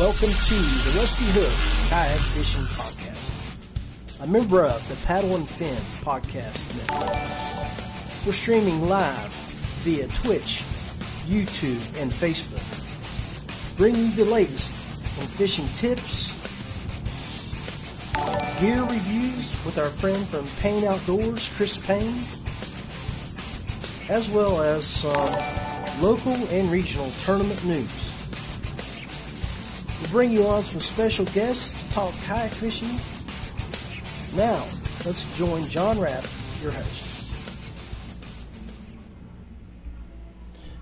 Welcome to the Rusty Hook Kayak Fishing Podcast, a member of the Paddle and Fin Podcast Network. We're streaming live via Twitch, YouTube, and Facebook, bringing you the latest in fishing tips, gear reviews with our friend from Payne Outdoors, Chris Payne, as well as some local and regional tournament news. We'll bring you on some special guests to talk kayak fishing. Now, let's join John Rapp, your host.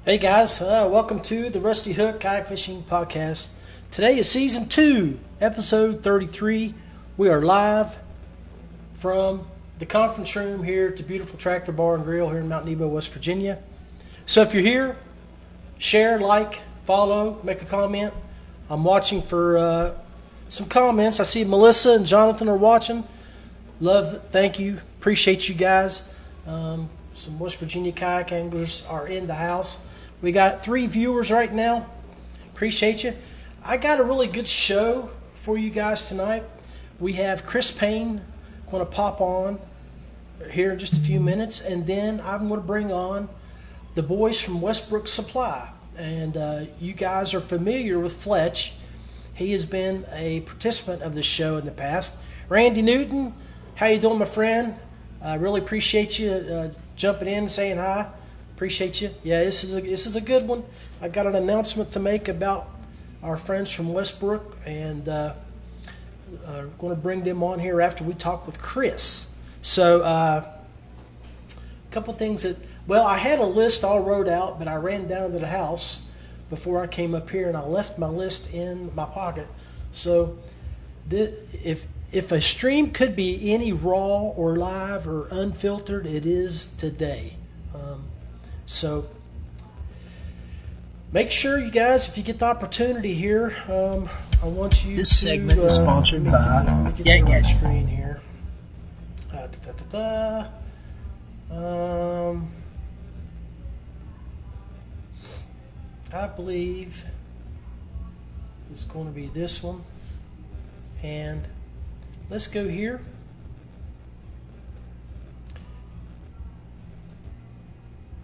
Hey guys, welcome to the Rusty Hook Kayak Fishing Podcast. Today is Season 2, Episode 33. We are live from the conference room here at the beautiful Tractor Bar and Grill here in Mount Nebo, West Virginia. So if you're here, share, like, follow, make a comment. I'm watching for some comments. I see Melissa and Jonathan are watching. Love, thank you, appreciate you guys. Some West Virginia kayak anglers are in the house. We got 3 viewers right now. Appreciate you. I got a really good show for you guys tonight. We have Chris Payne going to pop on here in just a few minutes, and then I'm going to bring on the boys from Westbrook Supply. And you guys are familiar with Fletch. He has been a participant of this show in the past. Randy Newton, how you doing, my friend? I really appreciate you jumping in and saying hi. Appreciate you. Yeah, this is a good one. I got an announcement to make about our friends from Westbrook, and going to bring them on here after we talk with Chris. So, a couple things that. Well, I had a list all wrote out, but I ran down to the house before I came up here, and I left my list in my pocket. So if a stream could be any raw or live or unfiltered, it is today. So make sure, you guys, if you get the opportunity here, I want you this segment is sponsored by the screen here. I believe it's going to be this one. And let's go here.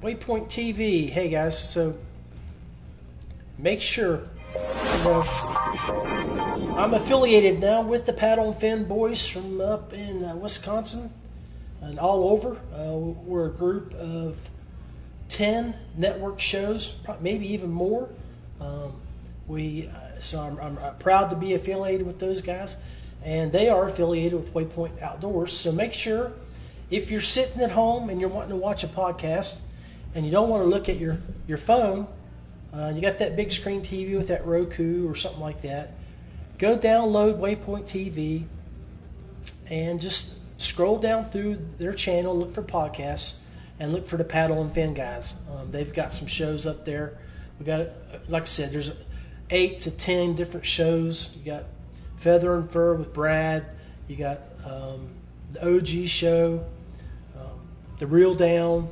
Waypoint TV. Hey guys, so make sure, I'm affiliated now with the Paddle and Fin boys from up in Wisconsin and all over. We're a group of 10 network shows, maybe even more. So I'm proud to be affiliated with those guys, and they are affiliated with Waypoint Outdoors. So make sure, if you're sitting at home and you're wanting to watch a podcast and you don't want to look at your phone, you got that big screen TV with that Roku or something like that, go download Waypoint TV and just scroll down through their channel, look for podcasts, and look for the Paddle and Fin guys. They've got some shows up there. We got, like I said, there's 8 to 10 different shows. You got Feather and Fur with Brad. You got the OG show, the Reel Down.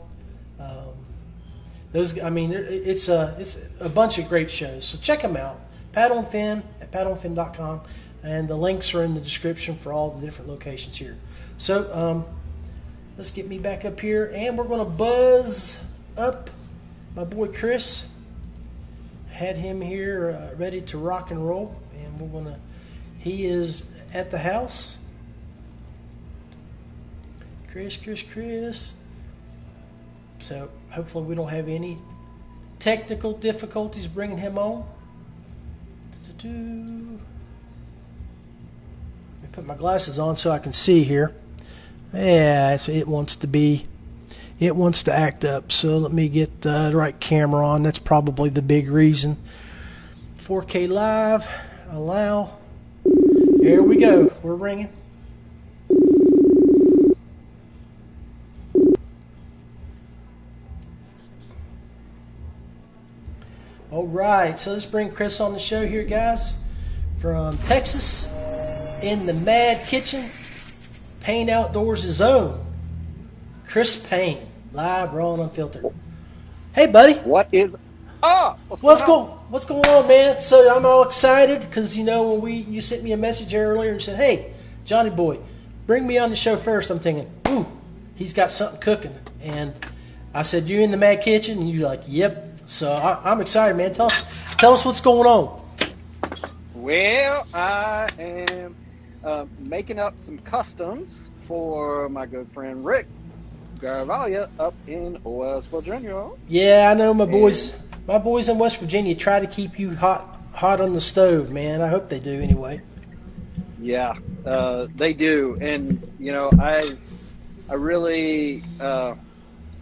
It's a bunch of great shows. So check them out. Paddle and Fin at paddleandfin.com, and the links are in the description for all the different locations here. So let's get me back up here, and we're going to buzz up my boy Chris. Had him here ready to rock and roll, and he is at the house. Chris. So hopefully we don't have any technical difficulties bringing him on. Let me put my glasses on so I can see here. Yeah, it wants to act up. So let me get the right camera on. That's probably the big reason. 4K live, allow. There we go. We're ringing. All right, so let's bring Chris on the show here, guys, from Texas, in the Mad Kitchen, Payne Outdoors' own Chris Payne, live, raw, and unfiltered. Hey, buddy. What is up? What's What's going on, man? So I'm all excited because, when you sent me a message earlier and said, hey, Johnny boy, bring me on the show first. I'm thinking, ooh, he's got something cooking. And I said, you in the Mad Kitchen? And you're like, yep. So I'm excited, man. Tell us what's going on. Well, I am making up some customs for my good friend Rick Garvalia up in West Virginia. Yeah, I know my boys. My boys in West Virginia try to keep you hot on the stove, man. I hope they do anyway. Yeah, they do, and I really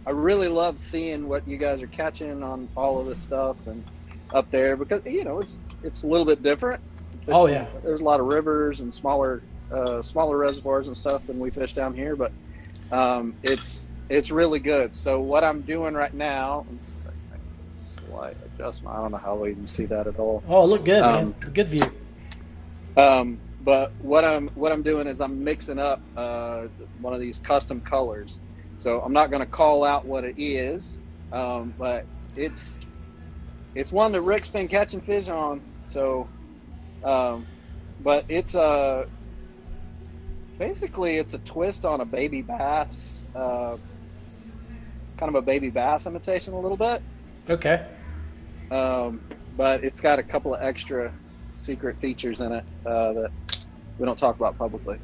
love seeing what you guys are catching on all of this stuff and up there because it's a little bit different. Oh yeah, there's a lot of rivers and smaller reservoirs and stuff than we fish down here, but it's really good. So what I'm doing right now. Slight adjustment. I don't know how we even see that at all. Oh, look good, man. Good view. But what I'm doing is I'm mixing up one of these custom colors. So I'm not going to call out what it is, but it's one that Rick's been catching fish on. So, but it's basically it's a twist on a baby bass, kind of a baby bass imitation a little bit. Okay. But it's got a couple of extra secret features in it that we don't talk about publicly.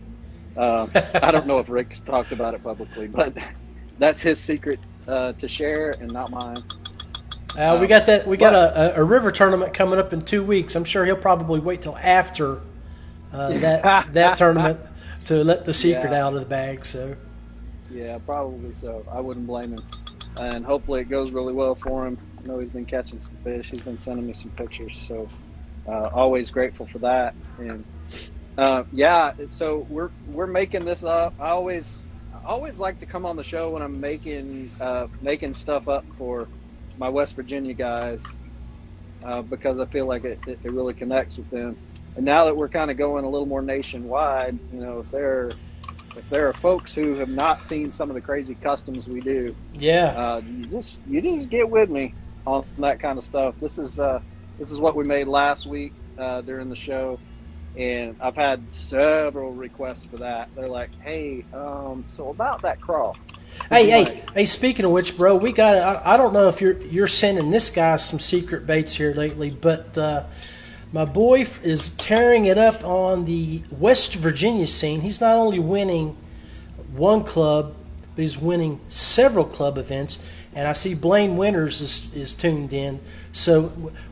I don't know if Rick's talked about it publicly, but that's his secret to share and not mine. We got that. We got a river tournament coming up in 2 weeks. I'm sure he'll probably wait till after that tournament to let the secret out of the bag. So. Yeah, probably so. I wouldn't blame him. And hopefully it goes really well for him. I know he's been catching some fish. He's been sending me some pictures, so always grateful for that. And so we're making this up. I always like to come on the show when I'm making stuff up for my West Virginia guys because I feel like it really connects with them. And now that we're kind of going a little more nationwide, if there are folks who have not seen some of the crazy customs we do, you just get with me on that kind of stuff. This is what we made last week during the show, and I've had several requests for that. They're like, "Hey, so about that crawl." Hey! Speaking of which, bro, we got. I don't know if you're sending this guy some secret baits here lately, but. My boy is tearing it up on the West Virginia scene. He's not only winning one club, but he's winning several club events. And I see Blaine Winters is tuned in. So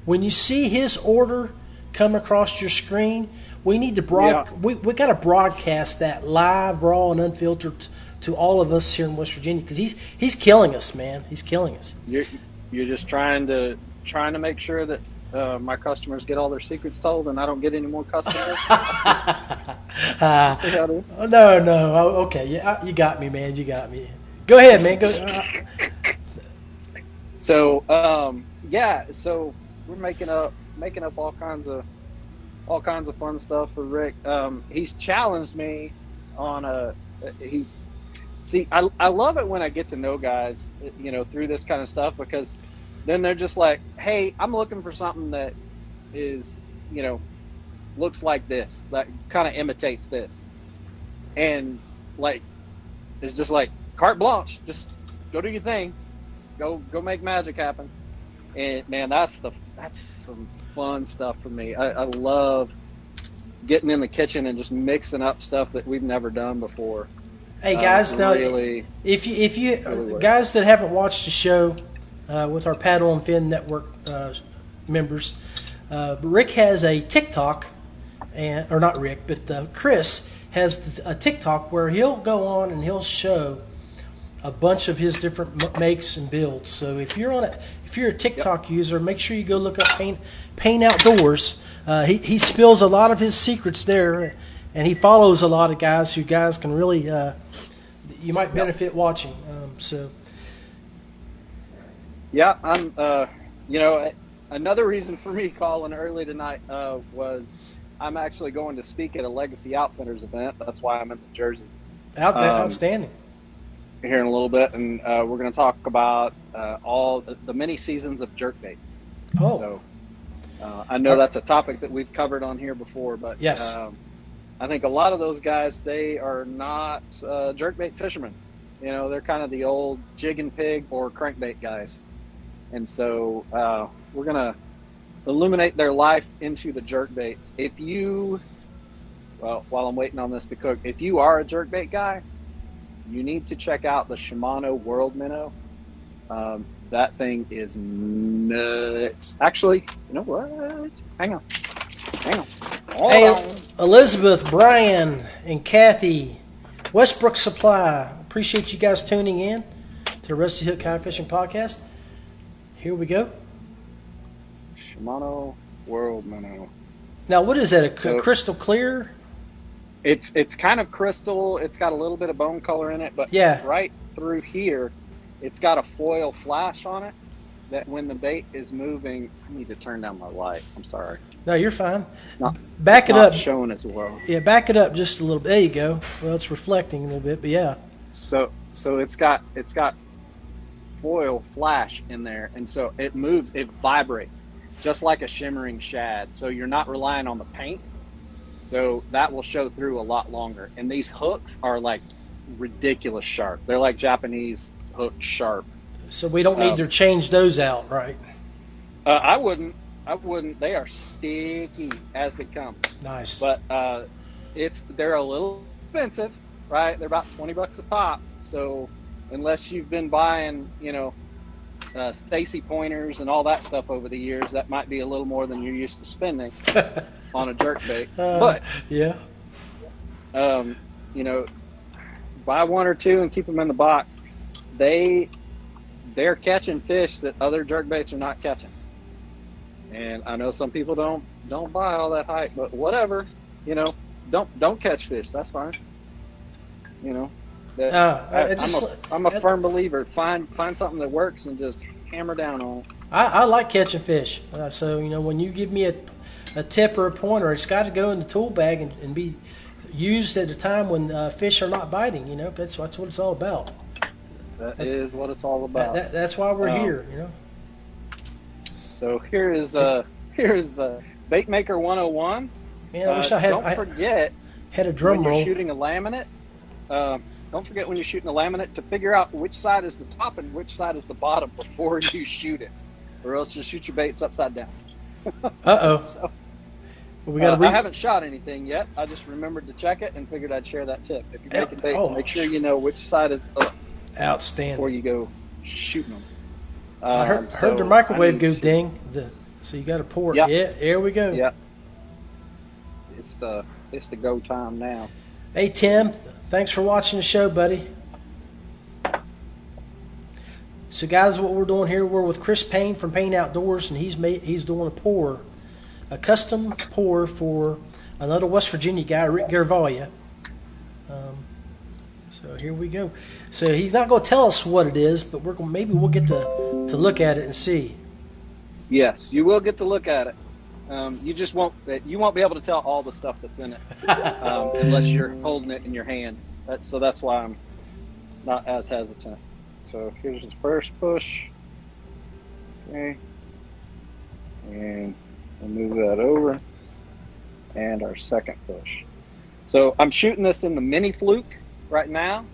when you see his order come across your screen, we need to we got to broadcast that live, raw, and unfiltered to all of us here in West Virginia because he's killing us, man. He's killing us. You're just trying to make sure that. My customers get all their secrets told, and I don't get any more customers. See how it is? No. Okay, you got me, man. You got me. Go ahead, man. Go. So, so we're making up all kinds of fun stuff for Rick. He's challenged me on I love it when I get to know guys, through this kind of stuff because. Then they're just like, hey, I'm looking for something that is, looks like this, that kind of imitates this. And, it's just like, carte blanche, just go do your thing. Go make magic happen. And, man, that's some fun stuff for me. I love getting in the kitchen and just mixing up stuff that we've never done before. Hey, guys, now, if you really guys that haven't watched the show, with our Paddle and Fin Network members. Rick has a TikTok, or not Rick, but Chris has a TikTok where he'll go on and he'll show a bunch of his different makes and builds. So if you're a TikTok user, make sure you go look up Payne Outdoors. He spills a lot of his secrets there, and he follows a lot of guys who can really you might benefit watching. Yeah, I'm. Another reason for me calling early tonight was I'm actually going to speak at a Legacy Outfitters event. That's why I'm in the Jersey. Outstanding. Here in a little bit, and we're going to talk about all the many seasons of jerk baits. Oh. I know that's a topic that we've covered on here before, but Yes. I think a lot of those guys, they are not jerkbait fishermen. You know, they're kind of the old jig and pig or crankbait guys. And so we're going to illuminate their life into the jerkbaits. If you, well, while I'm waiting on this to cook, if you are a jerkbait guy, you need to check out the Shimano World Minnow. That thing is nuts. Actually, you know what? Hang on. Hey, Elizabeth, Brian, and Kathy, Westbrook Supply. Appreciate you guys tuning in to the Rusty Hook Kayak Fishing Podcast. Here we go. Shimano World Minnow. Now, what is that? A crystal clear? It's kind of crystal. It's got a little bit of bone color in it, but yeah, right through here, it's got a foil flash on it that when the bait is moving, I need to turn down my light. I'm sorry. No, you're fine. It's not. Back it's it not up. Showing as well. Yeah, back it up just a little bit. There you go. Well, it's reflecting a little bit, but yeah. So it's got foil flash in there, and so it moves. It vibrates just like a shimmering shad. So you're not relying on the paint. So that will show through a lot longer. And these hooks are like ridiculous sharp. They're like Japanese hook sharp. So we don't need to change those out, right? I wouldn't. They are sticky as they come. Nice. But they're a little expensive, right? They're about $20 a pop. So unless you've been buying, Stacy pointers and all that stuff over the years, that might be a little more than you're used to spending on a jerkbait. But yeah, buy one or two and keep them in the box. They're catching fish that other jerkbaits are not catching. And I know some people don't buy all that hype, but whatever, don't catch fish. That's fine. I'm a firm believer. Find something that works and just hammer down on it. I like catching fish. So when you give me a tip or a pointer, it's got to go in the tool bag and be used at a time when fish are not biting. That's what it's all about. That is what it's all about. That's why we're here. So here is Bait Maker 101. Man, I wish I had a drum roll. When you're shooting a laminate. Don't forget when you're shooting a laminate to figure out which side is the top and which side is the bottom before you shoot it, or else you'll shoot your baits upside down. So, I haven't shot anything yet. I just remembered to check it and figured I'd share that tip. If you're making baits, make sure you know which side is up. Outstanding. Before you go shooting them. I heard the microwave go ding. So you got to pour it. Yep. Yeah, here we go. Yep. It's the go time now. Hey Tim, thanks for watching the show, buddy. So guys, what we're doing here, we're with Chris Payne from Payne Outdoors, and he's doing a custom pour for another West Virginia guy, Rick Garvalia. So here we go. So he's not going to tell us what it is, but maybe we'll get to look at it and see. Yes, you will get to look at it. You just won't be able to tell all the stuff that's in it unless you're holding it in your hand. That's why I'm not as hesitant. So here's his first push. Okay. And we'll move that over. And our second push. So I'm shooting this in the Mini Fluke right now.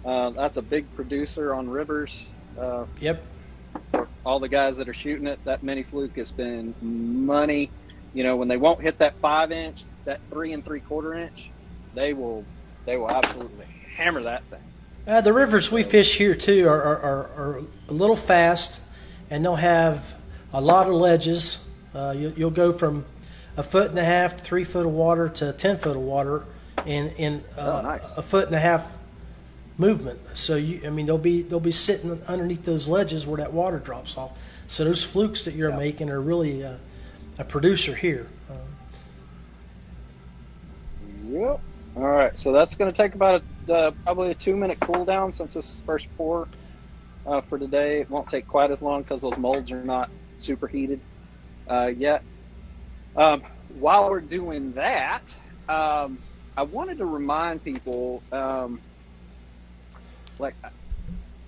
That's a big producer on rivers. Yep. For all the guys that are shooting it, that Mini Fluke has been money. When they won't hit that 5-inch, that 3 3/4 inch, they will absolutely hammer that thing. The rivers we fish here too are a little fast, and they'll have a lot of ledges. You'll go from 1.5 feet to 3 foot of water to 10 foot of water in nice. a 1.5 foot movement. So they'll be sitting underneath those ledges where that water drops off. So those flukes that you're making are really a producer here. Yep. All right. So that's going to take about probably a 2-minute cool down since this is first pour for today. It won't take quite as long because those molds are not super heated yet. While we're doing that, I wanted to remind people,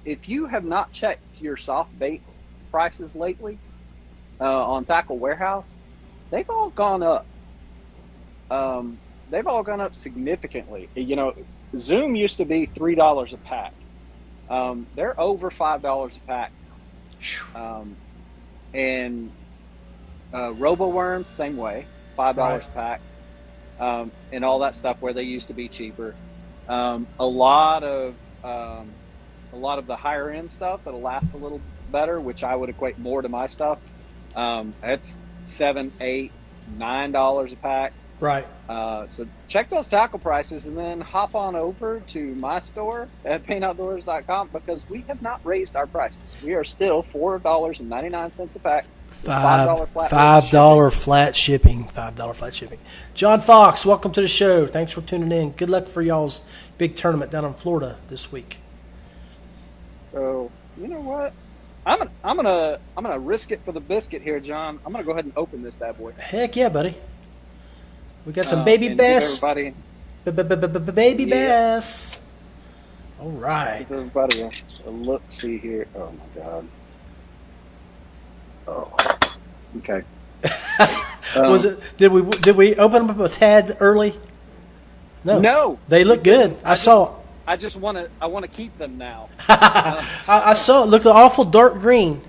if you have not checked your soft bait prices lately on Tackle Warehouse, they've all gone up. They've all gone up significantly. You know, Zoom used to be $3 a pack. They're over $5 a pack. And RoboWorms, same way, $5 a pack. And all that stuff where they used to be cheaper. A lot of the higher end stuff that'll last a little better, which I would equate more to my stuff. It's $7, $8, $9 a pack. Right. So check those tackle prices and then hop on over to my store at PayneOutdoors.com, because we have not raised our prices. We are still $4.99 a pack. $5 flat shipping. $5 flat shipping. John Fox, welcome to the show. Thanks for tuning in. Good luck for y'all's big tournament down in Florida this week. So you know what? I'm gonna risk it for the biscuit here, John. I'm gonna go ahead and open this bad boy. Heck yeah, buddy. We got some baby bass. Baby bass. All right. Give everybody a look. See here. Oh my God. Oh. Okay. Was it? Did we open them up a tad early? No. No. They look good. I saw. I want to keep them now. I saw it. Looked awful dark green.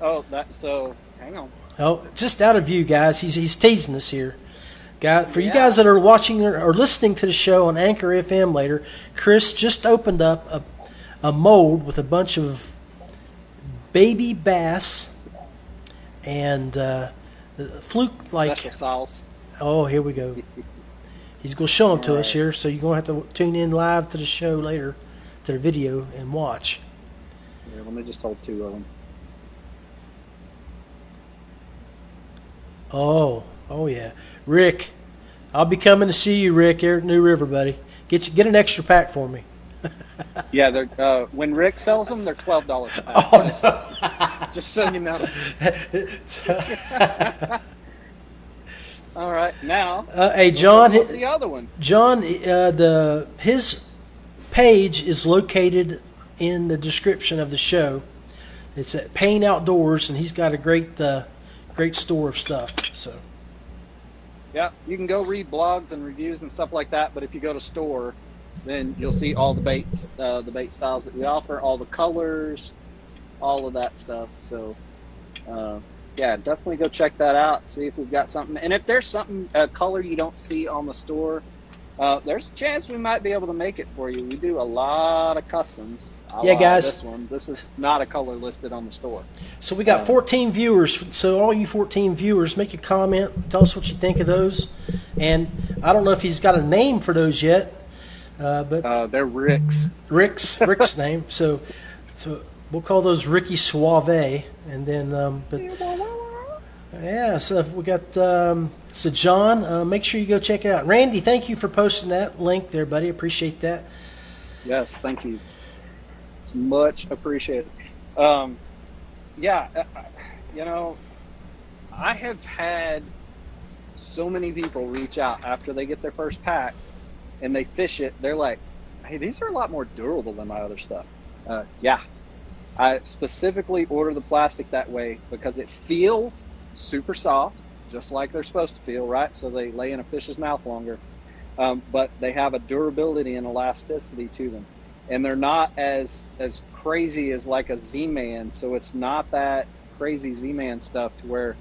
Oh, hang on. Oh, just out of view, guys. He's teasing us here. For you guys that are watching or listening to the show on Anchor FM later, Chris just opened up a mold with a bunch of baby bass and fluke like special sauce. Oh, here we go. He's going to show them to us here, so you're going to have to tune in live to the show later, to the video, and watch. Yeah, let me just hold two of them. Oh yeah. Rick, I'll be coming to see you, Rick, here at New River, buddy. Get an extra pack for me. Yeah, they're when Rick sells them, they're $12 a pack. Oh, no. Just so you know. All right, now. Hey, John. The other one. John, his page is located in the description of the show. It's at Payne Outdoors, and he's got a great store of stuff. So. Yeah, you can go read blogs and reviews and stuff like that, but if you go to store, then you'll see all the baits, the bait styles that we offer, all the colors, all of that stuff. So, yeah, definitely go check that out, see if we've got something. And if there's something, a color you don't see on the store, there's a chance we might be able to make it for you. We do a lot of customs. Yeah, guys. This is not a color listed on the store. So we got 14 viewers. So all you 14 viewers, make a comment. Tell us what you think of those. And I don't know if he's got a name for those yet, but they're Rick's. Rick's name. So we'll call those Ricky Suave. And then, yeah. So we got so John. Make sure you go check it out. Randy, thank you for posting that link there, buddy. Appreciate that. Yes, thank you. Much appreciated. Yeah, you know, I have had so many people reach out after they get their first pack and they fish it. They're like, hey, these are a lot more durable than my other stuff. Yeah, I specifically order the plastic that way because it feels super soft, just like they're supposed to feel, right? So they lay in a fish's mouth longer, but they have a durability and elasticity to them. And they're not as crazy as like a Z-Man, so it's not that crazy Z-Man stuff to where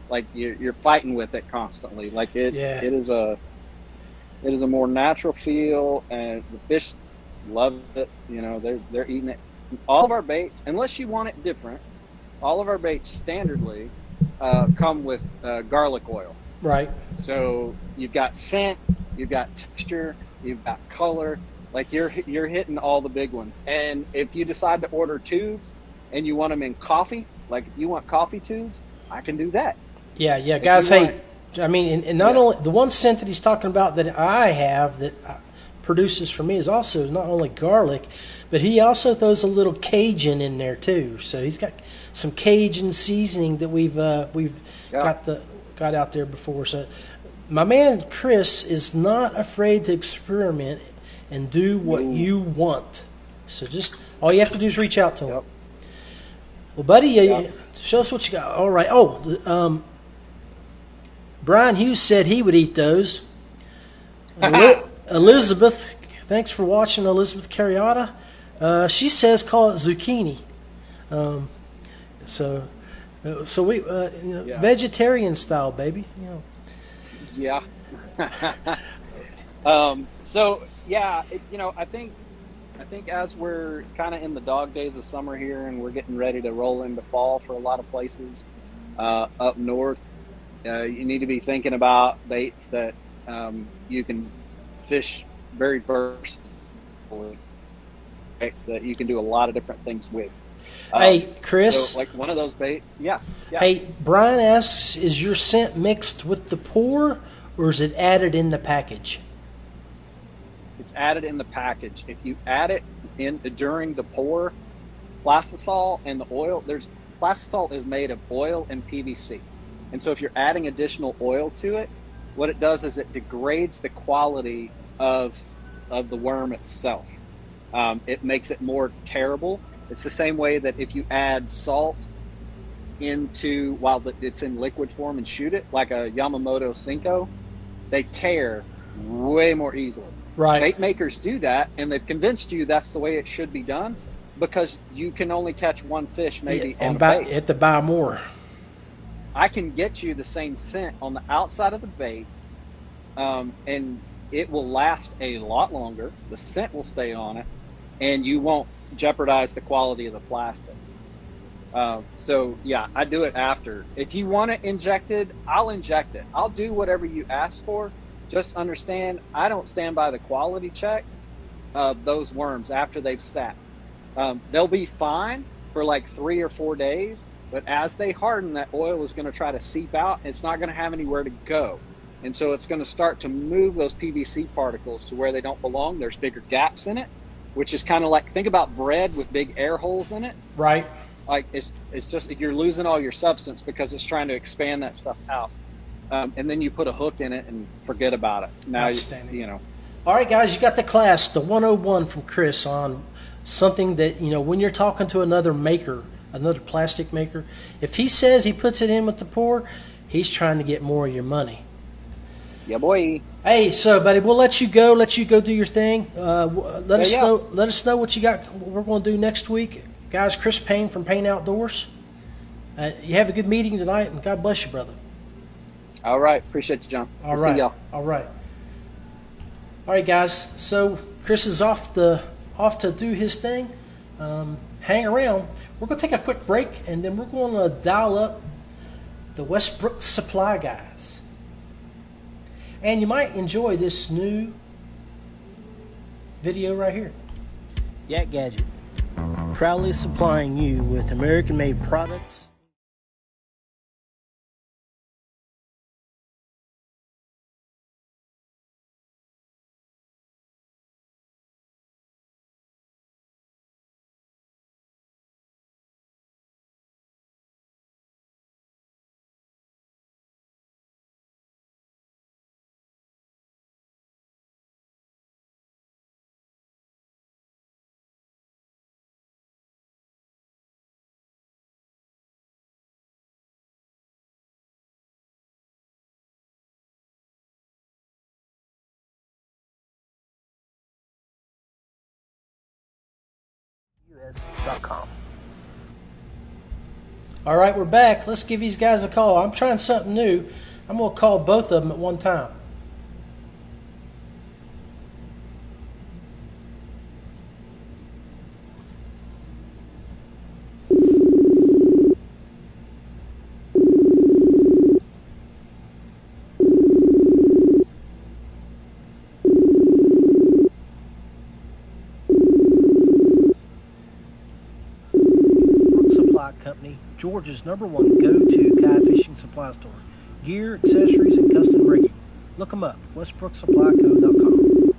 like you're fighting with it constantly. Like it is a more natural feel, and the fish love it. You know, they're eating it. All of our baits, unless you want it different, all of our baits standardly come with garlic oil. Right. So you've got scent, you've got texture, you've got color. Like you're hitting all the big ones. And if you decide to order tubes and you want them in coffee, like if you want coffee tubes, I can do that. Yeah, guys. Hey, I mean, and not only the one scent that he's talking about that I have that produces for me is also not only garlic, but he also throws a little Cajun in there too. So he's got some Cajun seasoning that we've got out there before. So my man Chris is not afraid to experiment and do what you want. So just all you have to do is reach out to him. Well, buddy, show us what you got. All right. Brian Hughes said he would eat those. Elizabeth, thanks for watching, Elizabeth Carriotta. She says call it zucchini. So we vegetarian style, baby. Yeah. I think as we're kind of in the dog days of summer here, and we're getting ready to roll into fall for a lot of places up north, you need to be thinking about baits that you can fish very versatilely, right? That you can do a lot of different things with. Hey, Chris. So like one of those bait, yeah. Hey, Brian asks, is your scent mixed with the pour, or is it added in the package? It's added in the package. If you add it in during the pour, plastisol and the oil, plastisol is made of oil and PVC. And so if you're adding additional oil to it, what it does is it degrades the quality of the worm itself. It makes it more tearable. It's the same way that if you add salt into while it's in liquid form and shoot it, like a Yamamoto Senko, they tear way more easily. Right. Bait makers do that, and they've convinced you that's the way it should be done because you can only catch one fish maybe on a bait. You have to buy more. I can get you the same scent on the outside of the bait, and it will last a lot longer. The scent will stay on it, and you won't jeopardize the quality of the plastic. So yeah, I do it after. If you want it injected, I'll inject it. I'll do whatever you ask for. Just understand, I don't stand by the quality check of those worms after they've sat. They'll be fine for like 3 or 4 days, but as they harden, that oil is going to try to seep out. It's not going to have anywhere to go. And so it's going to start to move those PVC particles to where they don't belong. There's bigger gaps in it, which is kind of like, think about bread with big air holes in it. Right. Like it's just, you're losing all your substance because it's trying to expand that stuff out. And then you put a hook in it and forget about it. Now, All right, guys, you got the class, the 101 from Chris on something that, when you're talking to another maker, another plastic maker, if he says he puts it in with the pour, he's trying to get more of your money. Yeah, boy. Hey, so, buddy, we'll let you go do your thing. Let us know what you got, what we're going to do next week. Guys, Chris Payne from Payne Outdoors. You have a good meeting tonight, and God bless you, brother. All right. Appreciate you, John. All right. See y'all. All right. All right, guys. So Chris is off to do his thing. Hang around. We're going to take a quick break, and then we're going to dial up the Westbrook Supply guys. And you might enjoy this new video right here. Yak Gadget, proudly supplying you with American-made products. US.com. All right, we're back. Let's give these guys a call. I'm trying something new. I'm going to call both of them at one time. Company, Georgia's #1 go-to kayak fishing supply store. Gear, accessories, and custom rigging. Look them up, westbrooksupplyco.com.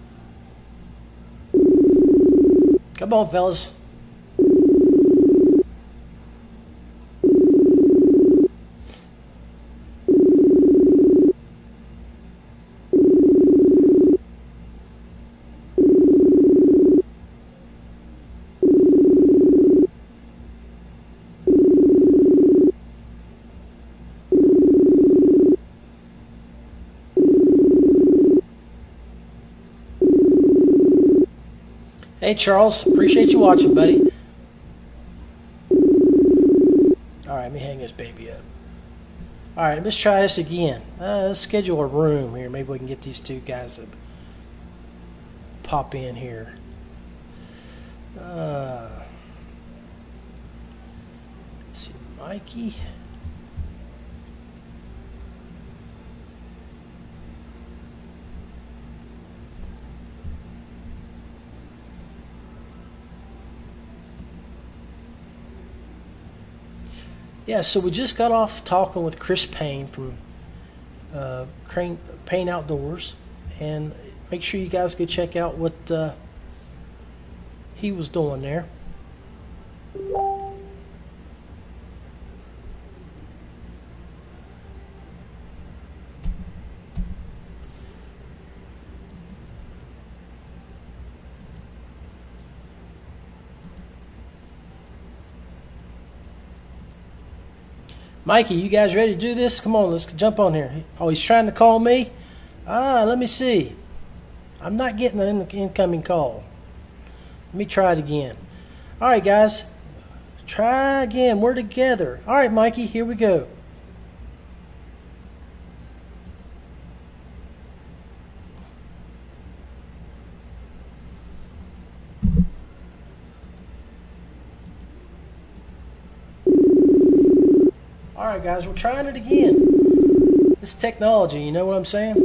Come on, fellas. Hey, Charles, appreciate you watching, buddy. All right, let me hang this baby up. All right, let's try this again. Let's schedule a room here. Maybe we can get these two guys to pop in here. Let's see, Mikey. Yeah, so we just got off talking with Chris Payne from Payne Outdoors, and make sure you guys go check out what he was doing there. Mikey, you guys ready to do this? Come on, let's jump on here. Oh, he's trying to call me? Let me see. I'm not getting an incoming call. Let me try it again. All right, guys. Try again. We're together. All right, Mikey, here we go. All right, guys, we're trying it again. This technology, you know what I'm saying?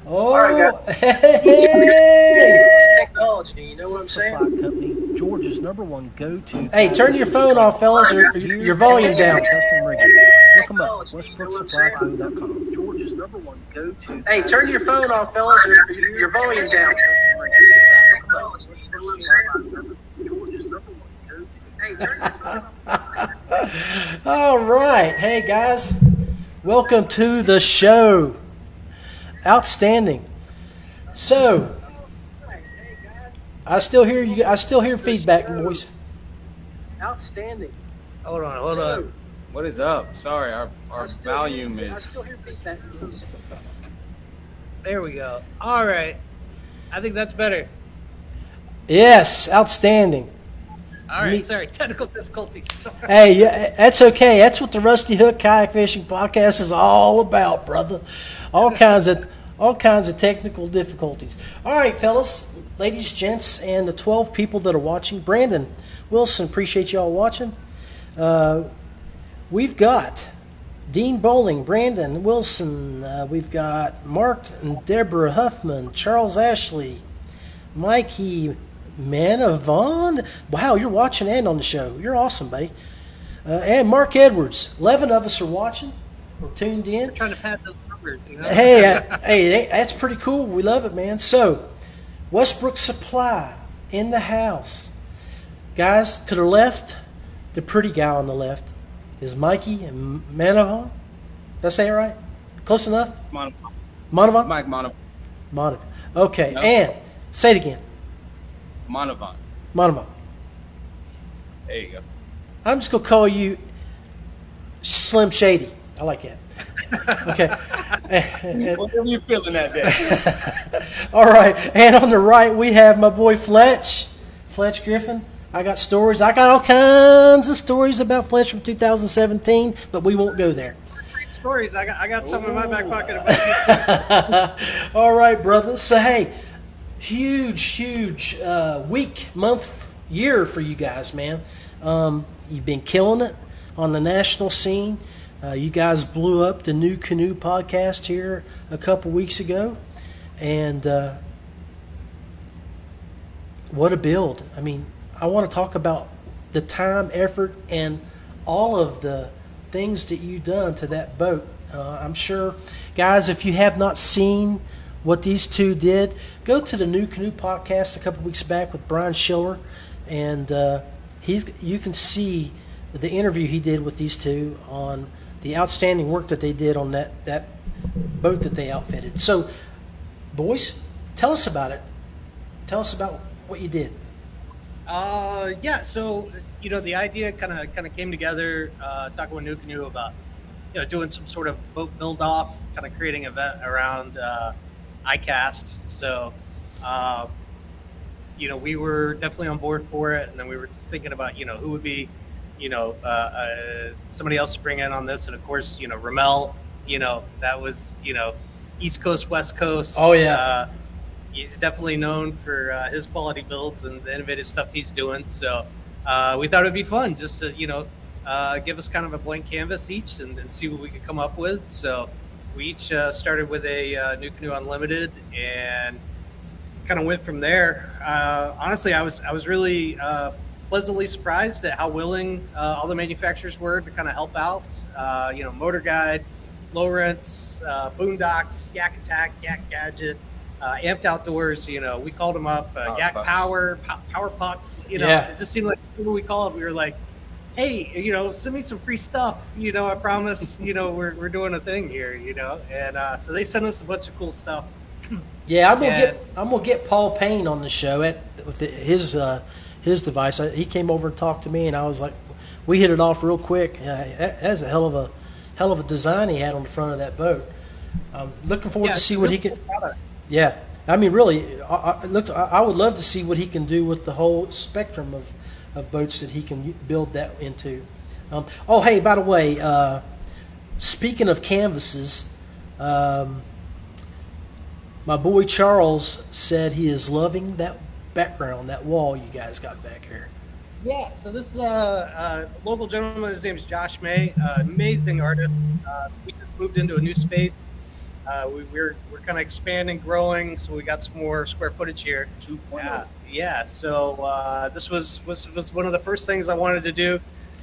Oh, all right, guys. Hey! Technology, you know what I'm saying? Supply Company, Georgia's #1 go-to. Hey, turn your phone off, fellas, or your volume down. Custom rigging. Look them up. WestbrookSupplyCo.com. Georgia's #1 go-to. Hey, turn your phone off, fellas, or your volume down. All right. Hey, guys. Welcome to the show. Outstanding. So, I still hear you. I still hear feedback, boys. Outstanding. Hold on. What is up? Sorry, our volume is. I still hear feedback. There we go. All right. I think that's better. Yes, outstanding. All right. Sorry, technical difficulties. Sorry. Hey, yeah, that's okay. That's what the Rusty Hook Kayak Fishing Podcast is all about, brother. All kinds of technical difficulties. All right, fellas, ladies, gents, and the 12 people that are watching. Brandon Wilson, appreciate y'all watching. We've got Dean Bowling, Brandon Wilson. We've got Mark and Deborah Huffman, Charles Ashley, Mikey Manavon. Wow, you're watching and on the show. You're awesome, buddy. And Mark Edwards. 11 of us are watching. We're tuned in. We're trying to pad those numbers, you know? Hey, that's pretty cool. We love it, man. So, Westbrook Supply in the house. Guys, to the left, the pretty guy on the left is Mikey and Manavon. Did I say it right? Close enough? It's Manavon. Manavon? Mike Manavon. Manavon. Okay, No. And say it again. Manavon. Manavon. There you go. I'm just going to call you Slim Shady. I like that. Okay. Whatever you're feeling that day. All right. And on the right, we have my boy Fletch Griffin. I got stories. I got all kinds of stories about Fletch from 2017, but we won't go there. Stories. I got some in my back pocket about you. All right, brother. So, hey, huge week, month, year for you guys, man. You've been killing it on the national scene. You guys blew up the NuCanoe podcast here a couple weeks ago. And what a build. I mean, I want to talk about the time, effort, and all of the things that you've done to that boat. I'm sure, guys, if you have not seen what these two did, go to the NuCanoe podcast a couple weeks back with Brian Schiller, and you can see the interview he did with these two on the outstanding work that they did on that boat that they outfitted. So, boys, tell us about it. Tell us about what you did. Yeah. So the idea kind of came together. Talking with NuCanoe about doing some sort of boat build off, kind of creating an event around ICast. So We were definitely on board for it, and then we were thinking about, who would be, somebody else to bring in on this, and of course, Ramel, that was, East Coast, West Coast. Oh yeah. He's definitely known for his quality builds and the innovative stuff he's doing. So we thought it'd be fun just to, give us kind of a blank canvas each and see what we could come up with. So we each started with a NuCanoe Unlimited and kind of went from there. Honestly, I was really pleasantly surprised at how willing all the manufacturers were to kind of help out. Motor Guide, Lowrance, Boondocks, Yak Attack, Yak Gadget, Amped Outdoors. We called them up. Yak Power, Power Pucks. It just seemed like whenever we called, we were like, hey, send me some free stuff. I promise. We're doing a thing here. And so they sent us a bunch of cool stuff. Yeah, I'm gonna get Paul Payne on the show with his device. He came over and talked to me, and I was like, we hit it off real quick. That's a hell of a design he had on the front of that boat. Looking forward to see what he can. Yeah, I mean, really, I would love to see what he can do with the whole spectrum of boats that he can build that into. Hey, by the way, speaking of canvases. My boy Charles said he is loving that background, that wall you guys got back here. Yeah, so this is a local gentleman. His name is Josh May, amazing artist. We just moved into a new space. We're kind of expanding, growing, so we got some more square footage here. 2.0. Yeah, so this was one of the first things I wanted to do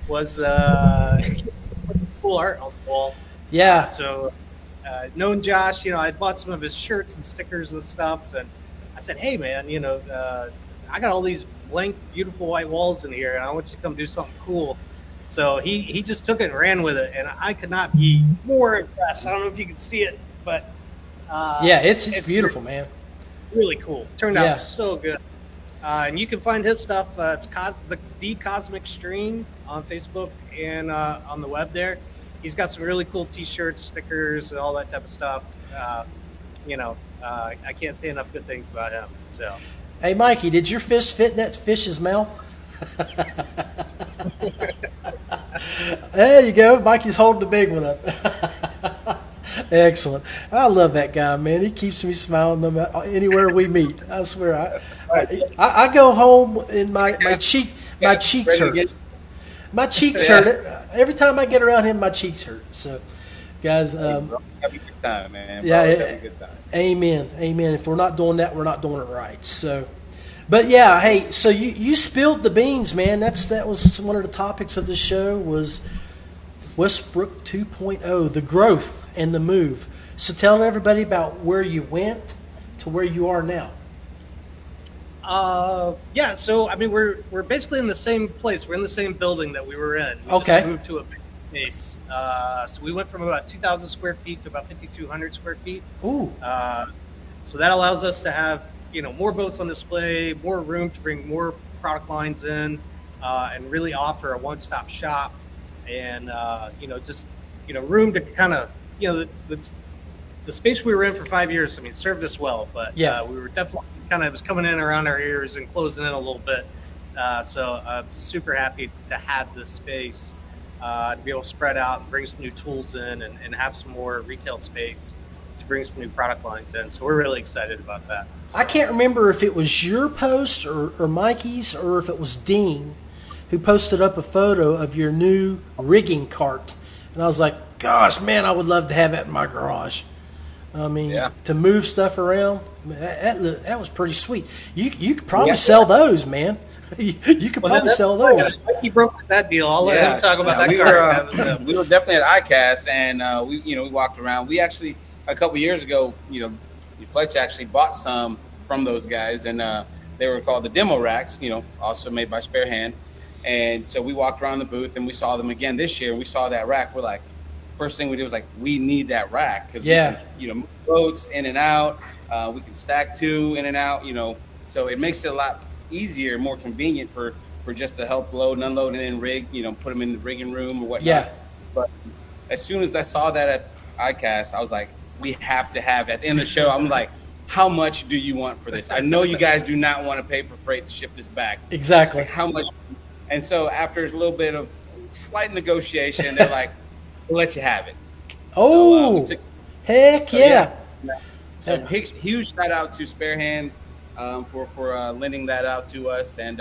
was put cool art on the wall. Yeah. Knowing Josh, I bought some of his shirts and stickers and stuff, and I said, hey, man, I got all these blank, beautiful white walls in here, and I want you to come do something cool. So he just took it and ran with it, and I could not be more impressed. I don't know if you can see it, but it's beautiful, man. Really cool. Turned out so good. And you can find his stuff. It's the Cosmic Stream on Facebook and on the web there. He's got some really cool T-shirts, stickers, and all that type of stuff. I can't say enough good things about him. So, hey, Mikey, did your fist fit in that fish's mouth? There you go. Mikey's holding the big one up. Excellent. I love that guy, man. He keeps me smiling anywhere we meet. I swear. I go home and my cheeks hurt. My cheeks hurt. Every time I get around him, my cheeks hurt. So, guys, have a good time, man. Yeah, have a good time. Amen. If we're not doing that, we're not doing it right. So, but yeah, hey, so you spilled the beans, man. That was one of the topics of the show was Westbrook 2.0, the growth and the move. So tell everybody about where you went to where you are now. So I mean, we're basically in the same place. We're in the same building that we were in. We Okay. just moved to a big space. So we went from about 2,000 square feet to about 5,200 square feet. Ooh. So that allows us to have more boats on display, more room to bring more product lines in, and really offer a one-stop shop, and room to kind of the space we were in for 5 years. I mean, served us well, but we were definitely it was coming in around our ears and closing in a little bit. So I'm super happy to have this space to be able to spread out and bring some new tools in and have some more retail space to bring some new product lines in. So we're really excited about that. I can't remember if it was your post or Mikey's or if it was Dean who posted up a photo of your new rigging cart. And I was like, gosh, man, I would love to have that in my garage. I mean, to move stuff around, that was pretty sweet. You could probably sell those, man. You could probably sell those. He broke that deal. I'll let him talk about that. We were definitely at ICast, and we walked around. We actually a couple years ago, Fletch actually bought some from those guys, and they were called the demo racks. Also made by Spare Hand. And so we walked around the booth, and we saw them again this year. And we saw that rack. We're like, first thing we did was like, we need that rack because we can, move boats in and out. We can stack two in and out. So it makes it a lot easier, more convenient for just to help load and unload and then rig. Put them in the rigging room or whatnot. Yeah. But as soon as I saw that at ICast, I was like, we have to have it. At the end of the show, I'm like, how much do you want for this? I know you guys do not want to pay for freight to ship this back. Exactly. Like, how much? And so after a little bit of slight negotiation, they're like, we'll let you have it. Oh, So, heck yeah. So huge shout out to Spare Hands for lending that out to us. And,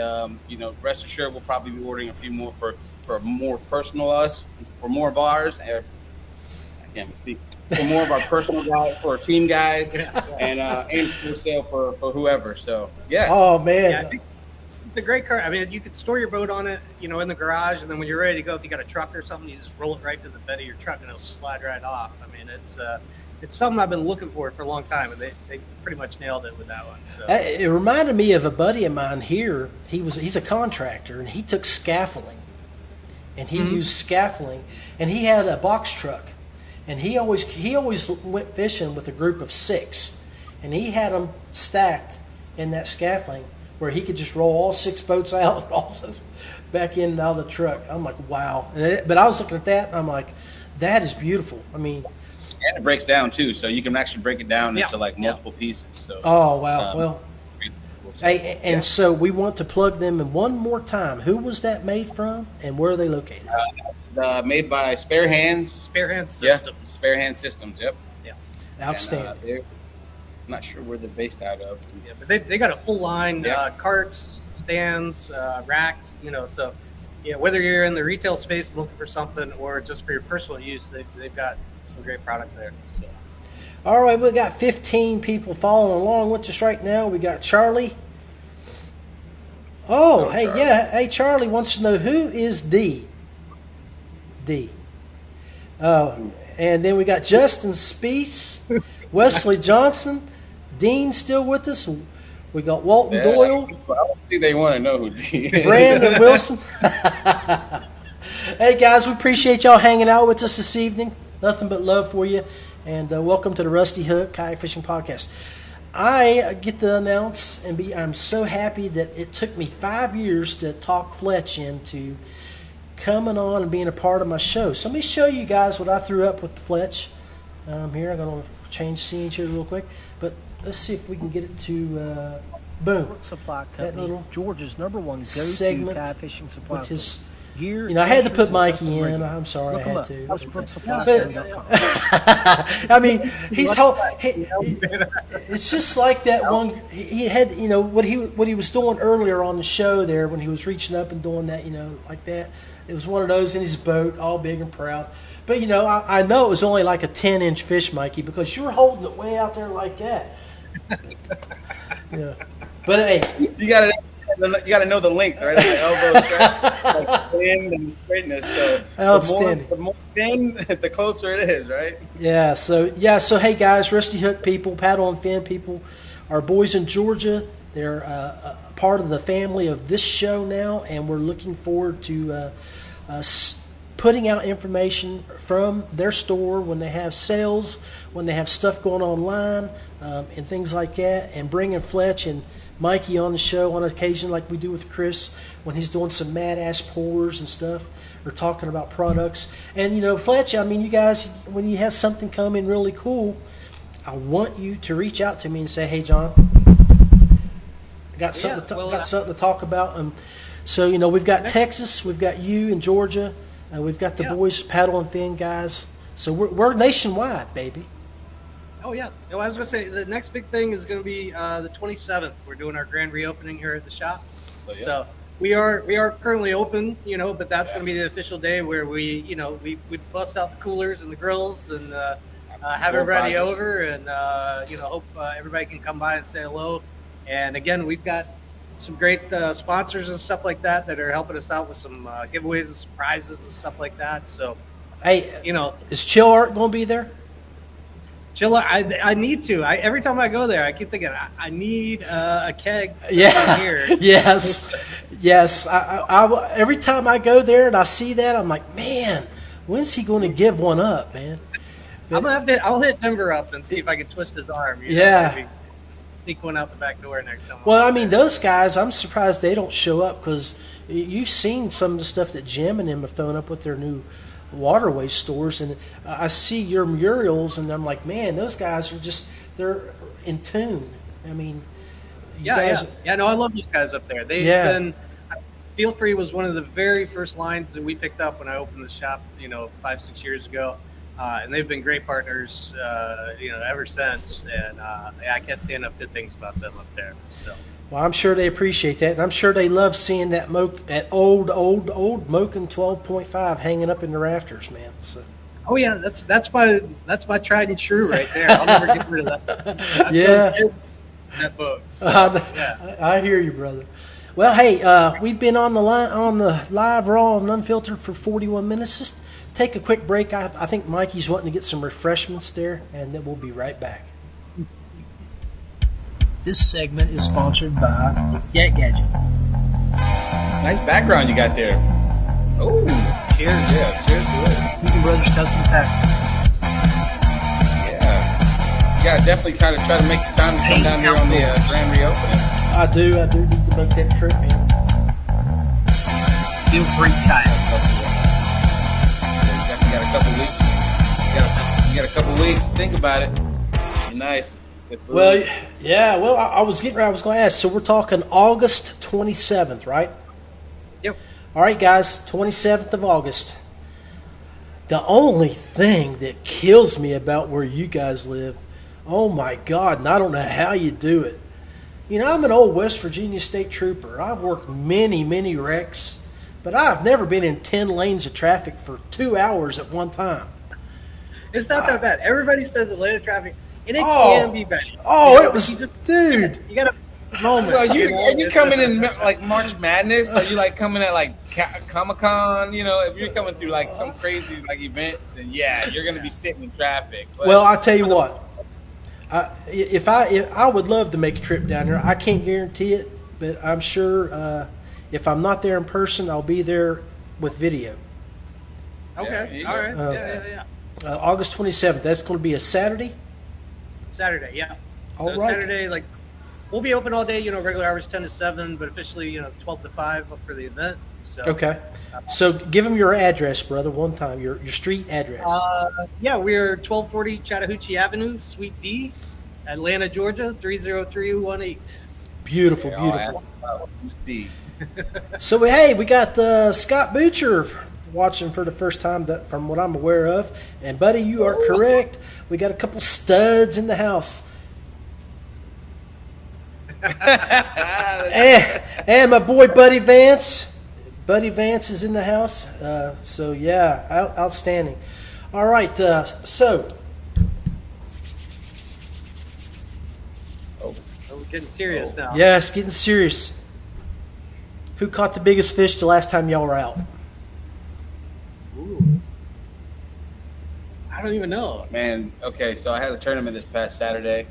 rest assured we'll probably be ordering a few more for more personal us, for more of ours. I can't speak. For more of our personal guys, for our team guys, and for sale for whoever. So, yes. Oh, man. Yeah, I think it's a great car. I mean, you could store your boat on it, in the garage, and then when you're ready to go, if you got a truck or something, you just roll it right to the bed of your truck, and it'll slide right off. I mean, it's something I've been looking for a long time, and they pretty much nailed it with that one. So. It reminded me of a buddy of mine here. He's a contractor, and he took scaffolding, and he used scaffolding, and he had a box truck. And he always went fishing with a group of 6, and he had them stacked in that scaffolding where he could just roll all 6 boats out and all those back in and out of the truck. I'm like, wow. But I was looking at that, and I'm like, that is beautiful. I mean, and it breaks down too, so you can actually break it down into like multiple pieces. So. Oh wow, so we want to plug them in one more time. Who was that made from, and where are they located? Made by Spare Hands. Spare Hands Systems. Yeah, Spare Hands Systems, yep. Yeah. Outstanding. And, I'm not sure where they're based out of. Yeah, but they got a full line, carts, stands, racks, so whether you're in the retail space looking for something or just for your personal use, they've got some great product there. So. All right, we got 15 people following along with us right now. We got Charlie. Oh, hey, Charlie. Yeah. Hey, Charlie wants to know who is D. And then we got Justin Speece, Wesley Johnson, Dean still with us. We got Walton Doyle. I don't think they want to know who D is. Brandon Wilson. Hey, guys, we appreciate y'all hanging out with us this evening. Nothing but love for you. And welcome to the Rusty Hook Kayak Fishing Podcast. I get to announce I'm so happy that it took me 5 years to talk Fletch into coming on and being a part of my show. So let me show you guys what I threw up with the Fletch. Here, I'm going to change scenes here real quick. But let's see if we can get it to, boom. Westbrook Supply Co, Georgia's #1 go-to kayak fishing supply with his gear. I had to put Mikey in. I'm sorry, I had to. Westbrook Supply Co. I mean, it's just like that one. He had, what he was doing earlier on the show there when he was reaching up and doing that, like that. It was one of those in his boat, all big and proud. But, I know it was only like a 10-inch fish, Mikey, because you were holding it way out there like that. Yeah. But, hey. You got to know the length, right? The elbow, like thin and straightness. So outstanding. The more thin, the closer it is, right? Yeah. So, hey, guys, Rusty Hook people, paddle and fin people, our boys in Georgia, they're a part of the family of this show now, and we're looking forward to putting out information from their store when they have sales, when they have stuff going online, and things like that, and bringing Fletch and Mikey on the show on occasion like we do with Chris when he's doing some mad-ass pours and stuff or talking about products. And, Fletch, I mean, you guys, when you have something come in really cool, I want you to reach out to me and say, hey, John, I got something to talk about. So, we've got Texas, we've got you in Georgia, we've got the boys, paddle and fin guys. So we're nationwide, baby. Oh, yeah. I was going to say, the next big thing is going to be the 27th. We're doing our grand reopening here at the shop. So we are currently open, but that's going to be the official day where we bust out the coolers and the grills and have everybody over and, hope everybody can come by and say hello. And, again, we've got some great sponsors and stuff like that are helping us out with some giveaways and some prizes and stuff like that. So, hey, is Chill Art going to be there? Chill Art, I need to. Every time I go there, I keep thinking I need a keg. Here. Yes. I every time I go there and I see that, I'm like, man, when's he going to give one up, man? But I'll hit Denver up and see if I can twist his arm. Maybe sneak one out the back door next time. Well, I mean, those guys, I'm surprised they don't show up because you've seen some of the stuff that Jim and them have thrown up with their new waterway stores, and I see your murals, and I'm like, man, those guys are just they're in tune. I mean, Yeah. No, I love these guys up there. They've been. Feel Free was one of the very first lines that we picked up when I opened the shop, 5-6 years ago, and they've been great partners, ever since. And I can't say enough good things about them up there. So. Well, I'm sure they appreciate that, and I'm sure they love seeing that old Moken 12.5 hanging up in the rafters, man. So. Oh yeah, that's my tried and true right there. I'll never get rid of that. That boat. So, I hear you, brother. Well, hey, we've been on the live raw and unfiltered for 41 minutes. Just take a quick break. I think Mikey's wanting to get some refreshments there, and then we'll be right back. This segment is sponsored by Yak Gadget. Nice background you got there. Oh, cheers! Yeah, cheers to it. Houston Brothers Custom Pack. Yeah, you gotta definitely try to make the time to come down here on the grand reopening. I do need to make that trip, man. Feel free, kayaks. You definitely got a couple weeks. You got a couple weeks. Think about it. Nice. Well, yeah. Well, I was getting ready. I was going to ask. So we're talking August 27th, right? Yep. All right, guys. 27th of August. The only thing that kills me about where you guys live, oh my God, and I don't know how you do it. I'm an old West Virginia state trooper. I've worked many wrecks, but I've never been in 10 lanes of traffic for 2 hours at one time. It's not that bad. Everybody says the lane of traffic, and it can be bad. Oh, it was, dude. You got a moment. So are you coming in like March Madness? Are you like coming at like Comic-Con? If you're coming through like some crazy like events, then yeah, you're gonna be sitting in traffic. But, well, I'll tell you what. If I would love to make a trip down there. I can't guarantee it, but I'm sure if I'm not there in person, I'll be there with video. Okay, all right, August 27th. That's going to be a Saturday. Saturday, yeah. All right. Saturday, we'll be open all day. Regular hours 10 to 7, but officially, 12 to 5 for the event. So, okay. So give them your address, brother, one time. Your street address. We're 1240 Chattahoochee Avenue, Suite D, Atlanta, Georgia, 30318. Beautiful. So, hey, we got Scott Butcher watching for the first time, from what I'm aware of. And, buddy, you are correct. We got a couple studs in the house. and my boy Buddy Vance. Buddy Vance is in the house. So, yeah, outstanding. All right, so. We're getting serious now. Yeah, it's getting serious. Who caught the biggest fish the last time y'all were out? Ooh. I don't even know. Man, okay, so I had a tournament this past Saturday.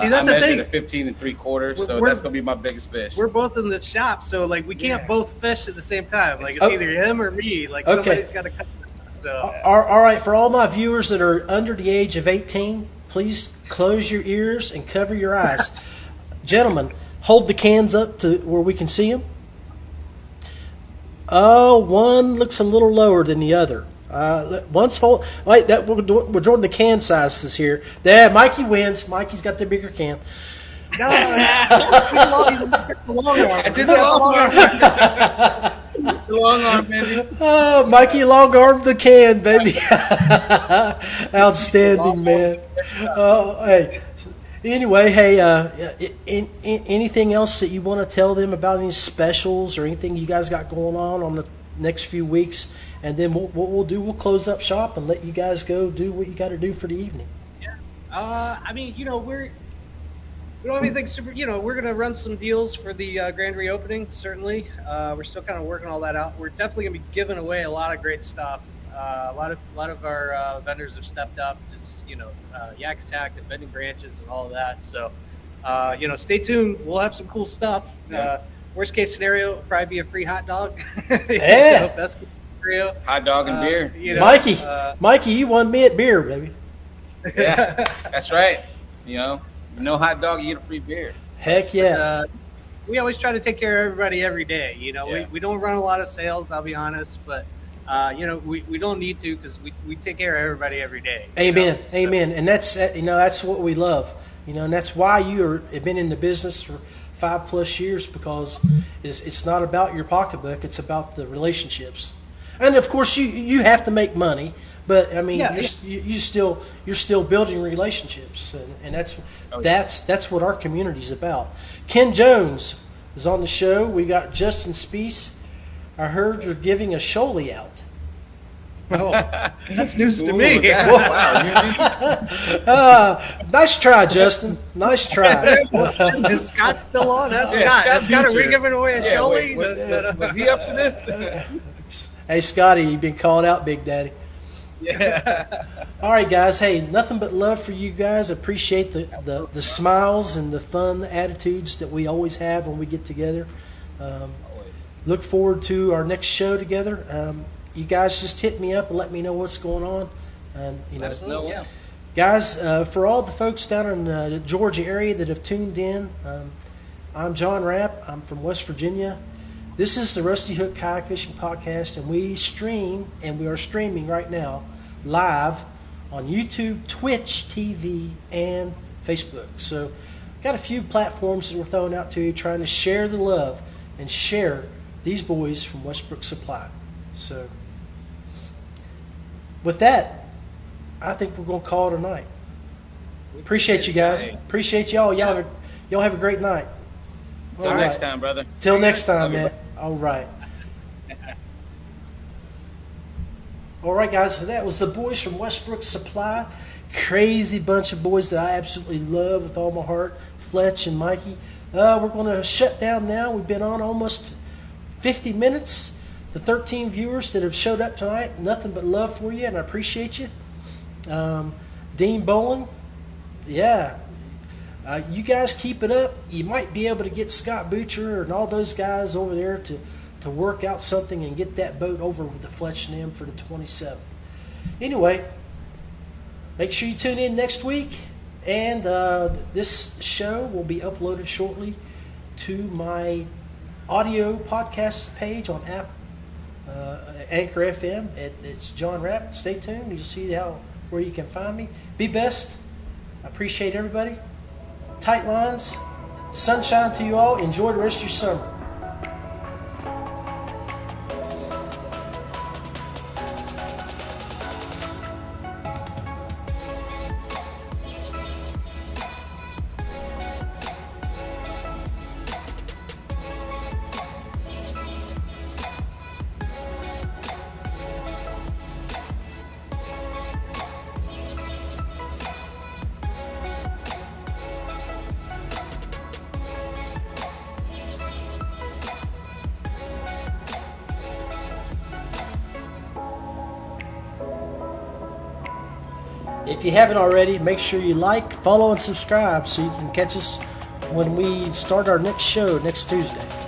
See, that's I the measured thing. a 15 3/4, so that's gonna be my biggest fish. We're both in the shop, so we can't both fish at the same time. It's either him or me. Somebody's got to cut. So. All right, for all my viewers that are under the age of 18, please close your ears and cover your eyes. Gentlemen, hold the cans up to where we can see them. Oh, one looks a little lower than the other. We're doing the can sizes here. Yeah, Mikey wins. Mikey's got the bigger can. No, the long arm, baby. Oh, Mikey long armed the can, baby. Outstanding, man. Hey. Anyway, hey, anything else that you want to tell them about, any specials or anything you guys got going on the next few weeks? And then what we'll do, we'll close up shop and let you guys go do what you got to do for the evening. Yeah. We don't have anything super, we're going to run some deals for the grand reopening, certainly. We're still kind of working all that out. We're definitely going to be giving away a lot of great stuff. A lot of our vendors have stepped up, just, Yak Attack and Bending Branches and all of that. So, stay tuned. We'll have some cool stuff. Yeah. Worst case scenario, it'll probably be a free hot dog. Yeah. Best case scenario. Hot dog and beer. Mikey, you won me at beer, baby. Yeah, that's right. No hot dog, you get a free beer. Heck yeah. We always try to take care of everybody every day. We don't run a lot of sales, I'll be honest, but we don't need to because we take care of everybody every day. Amen. So, Amen. And that's what we love. And that's why have been in the business for 5+ years, because it's not about your pocketbook. It's about the relationships. And of course you have to make money, but I mean, you're still building relationships, and that's what our community's about. Ken Jones is on the show. We got Justin Speece. I heard you're giving a Sholey out. Oh, that's news to me. Wow. Nice try, Justin. Nice try. Is Scott still on? That's Yeah, Scott. Scott, Are we giving away a Sholey? Was he up to this? Hey, Scotty, you've been called out, Big Daddy. Yeah. All right, guys. Hey, nothing but love for you guys. Appreciate the smiles and the fun attitudes that we always have when we get together. Look forward to our next show together. You guys just hit me up and let me know what's going on. And Let us know. Yeah. guys, for all the folks down in the Georgia area that have tuned in, I'm John Rapp. I'm from West Virginia. This is the Rusty Hook Kayak Fishing Podcast, and we are streaming right now live on YouTube, Twitch TV, and Facebook. So got a few platforms that we're throwing out to you, trying to share the love and share these boys from Westbrook Supply. So with that, I think we're going to call it a night. Appreciate you guys. Appreciate y'all. Y'all have a great night. Till next time, brother. Till next time, man. All right. All right, guys. So that was the boys from Westbrook Supply. Crazy bunch of boys that I absolutely love with all my heart. Fletch and Mikey. We're going to shut down now. We've been on almost 50 minutes. The 13 viewers that have showed up tonight, nothing but love for you, and I appreciate you. Dean Boland, yeah. You guys keep it up. You might be able to get Scott Butcher and all those guys over there to work out something and get that boat over with the Fletch and them for the 27th. Anyway, make sure you tune in next week, and this show will be uploaded shortly to my audio podcast page on Anchor FM. It's John Rapp. Stay tuned. You'll see where you can find me. Be best. I appreciate everybody. Tight lines. Sunshine to you all. Enjoy the rest of your summer. If you haven't already, make sure you like, follow, and subscribe so you can catch us when we start our next show next Tuesday.